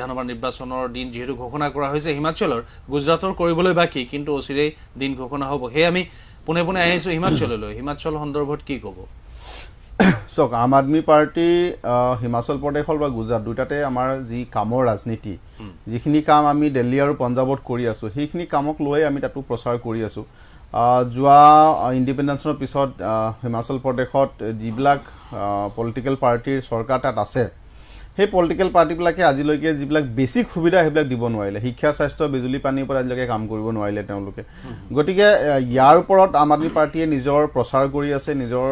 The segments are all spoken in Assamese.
বিধানসভা নিৰ্বাচনৰ দিন যেহেতু ঘোষণা কৰা হৈছে হিমাচলৰ গুজৰাটৰ কৰিবলৈ বাকি কিন্তু অচিৰে দিন ঘোষণা হ'ব হে আমি পুনে পুনে আহিছো হিমাচললৈ হিমাচল সন্দৰ্ভত কি ক'ব সক আম আদমি পাৰ্টি হিমাচল প্ৰদেশৰ বা গুজৰাট দুটাতে আমাৰ যি কামৰ ৰাজনীতি যিখিনি কাম আমি দিল্লী আৰু পঞ্জাবত কৰি আছো সেইখিনি কামক লৈ আমি তাতো প্ৰচাৰ কৰি আছো যোৱা ইন্ডিপেন্ডেন্সৰ পিছত হিমাচল প্ৰদেশত যিবিলাক পলিটিক্যাল পাৰ্টিৰ চৰকাৰ তাত আছে সেই পলিটিক্যাল পাৰ্টিবিলাকে আজিলৈকে যিবিলাক বেছিক সুবিধা হেবিলাক দিব নোৱাৰিলে শিক্ষা স্বাস্থ্য বিজুলী পানীৰ পৰা আজিলৈকে কাম কৰিব নোৱাৰিলে তেওঁলোকে গতিকে ইয়াৰ ওপৰত আম আদমি পাৰ্টিয়ে নিজৰ প্ৰচাৰ কৰি আছে নিজৰ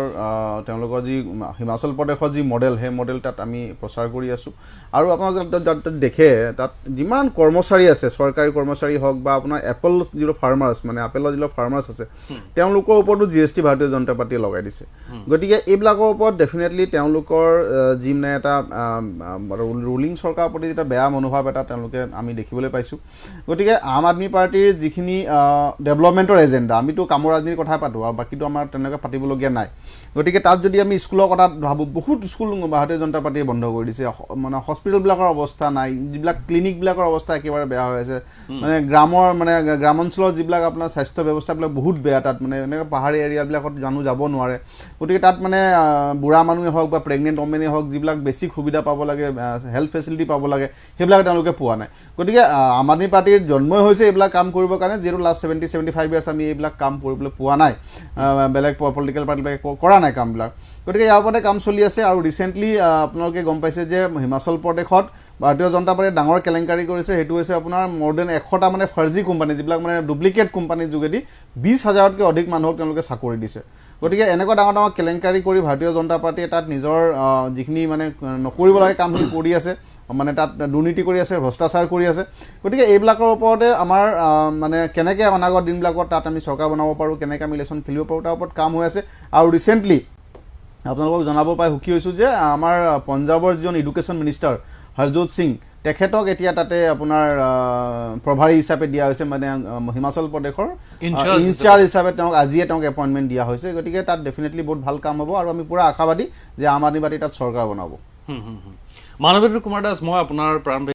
তেওঁলোকৰ যি হিমাচল প্ৰদেশৰ যি মডেল হে মডেল তাত আমি প্ৰচাৰ কৰি আছো আৰু আপোনালোকে দেখে তাত যিমান কৰ্মচাৰী আছে চৰকাৰী কৰ্মচাৰী হওক বা আপোনাৰ এপল জিৰ' ফাৰ্মাৰ্ছ মানে আপেলৰ জিৰ' ফাৰ্মাৰ্ছ আছে তেওঁলোকৰ ওপৰতো জিএসটি ভাৰতীয় জনতা পাৰ্টিয়ে লগাই দিছে গতিকে এইবিলাকৰ ওপৰত ডেফিনেটলি তেওঁলোকৰ যি মানে এটা ৰুলিং চৰকাৰৰ প্ৰতি এটা বেয়া মনোভাৱ এটা তেওঁলোকে আমি দেখিবলৈ পাইছো গতিকে আম আদমি পাৰ্টিৰ যিখিনি ডেভেলপমেন্টৰ এজেন্ডা আমিতো কামৰ ৰাজনীতিৰ কথা পাতো আৰু বাকিটো আমাৰ তেনেকৈ পাতিবলগীয়া নাই গতিকে তাত যদি আমি স্কুলৰ কথা ভাবো বহুত স্কুল ভাৰতীয় জনতা পাৰ্টিয়ে বন্ধ কৰি দিছে মানে হস্পিটেলবিলাকৰ অৱস্থা নাই যিবিলাক ক্লিনিকবিলাকৰ অৱস্থা একেবাৰে বেয়া হৈ আছে মানে গ্ৰামাঞ্চলৰ যিবিলাক আপোনাৰ স্বাস্থ্য ব্যৱস্থাবিলাক বহুত বেয়া তাত মানে এনেকৈ পাহাৰী এৰিয়াবিলাকত জানো যাব নোৱাৰে গতিকে তাত মানে বুঢ়া মানুহে হওক বা প্ৰেগনেণ্ট ওমেনে হওক যিবিলাক বেছিক সুবিধা পাব লাগে হেল্থ ফেচিলিটি পাব লাগে সেইবিলাক তেওঁলোকে পোৱা নাই গতিকে আম আদমি পাৰ্টিৰ জন্মই হৈছে এইবিলাক কাম কৰিবৰ কাৰণে যেটো লাষ্ট 70-75 ইয়াৰ্ছ আমি এইবিলাক কাম কৰিবলৈ পোৱা নাই বেলেগ পলিটিক্যাল পাৰ্টিবিলাকে কৰা নাই কামবিলাক গতিকে ইয়াৰ ওপৰতে কাম চলি আছে আৰু ৰিসেন্টলি আপোনালোকে গম পাইছে যে হিমাচল প্ৰদেশত ভাৰতীয় জনতা পাৰ্টিয়ে ডাঙৰ কেলেংকাৰী কৰিছে হেতু হৈছে আপোনাৰ মোৰ দেন 100টা মানে ফাৰ্জি কোম্পানী যিবিলাক মানে ডুপ্লিকেট কোম্পানীৰ যোগেদি 20,000তকৈ অধিক মানুহক তেওঁলোকে চাকৰি দিছে গতিকে এনেকুৱা ডাঙৰ ডাঙৰ কেলেংকাৰী কৰি ভাৰতীয় জনতা পাৰ্টিয়ে তাত নিজৰ যিখিনি মানে নকৰিব লাগে কামখিনি কৰি আছে মানে তাত দুৰ্নীতি কৰি আছে ভ্ৰষ্টাচাৰ কৰি আছে গতিকে এইবিলাকৰ ওপৰতে আমাৰ মানে কেনেকৈ অনাগত দিনবিলাকত তাত আমি চৰকাৰ বনাব পাৰোঁ কেনেকৈ আমি ইলেকশ্যন খেলিব পাৰোঁ তাৰ ওপৰত কাম হৈ আছে আৰু ৰিসেন্টলি আপোনালোকক জনাব পাই সুখী হৈছোঁ যে আমাৰ পঞ্জাবৰ যিজন এডুকেশ্যন মিনিষ্টাৰ হৰজোত সিং তেখেতক এতিয়া তাতে আপোনাৰ প্ৰভাৰী হিচাপে দিয়া হৈছে মানে হিমাচল প্ৰদেশৰ ইনচাৰ্জ হিচাপে তেওঁক আজিয়ে তেওঁক এপইণ্টমেণ্ট দিয়া হৈছে গতিকে তাত ডেফিনেটলি বহুত ভাল কাম হ'ব আৰু আমি পুৰা আশাবাদী যে আম আদমি পাৰ্টি তাত চৰকাৰ বনাব মানৱেন্দ্ৰ কুমাৰ দাস মই আপোনাৰ প্ৰাণ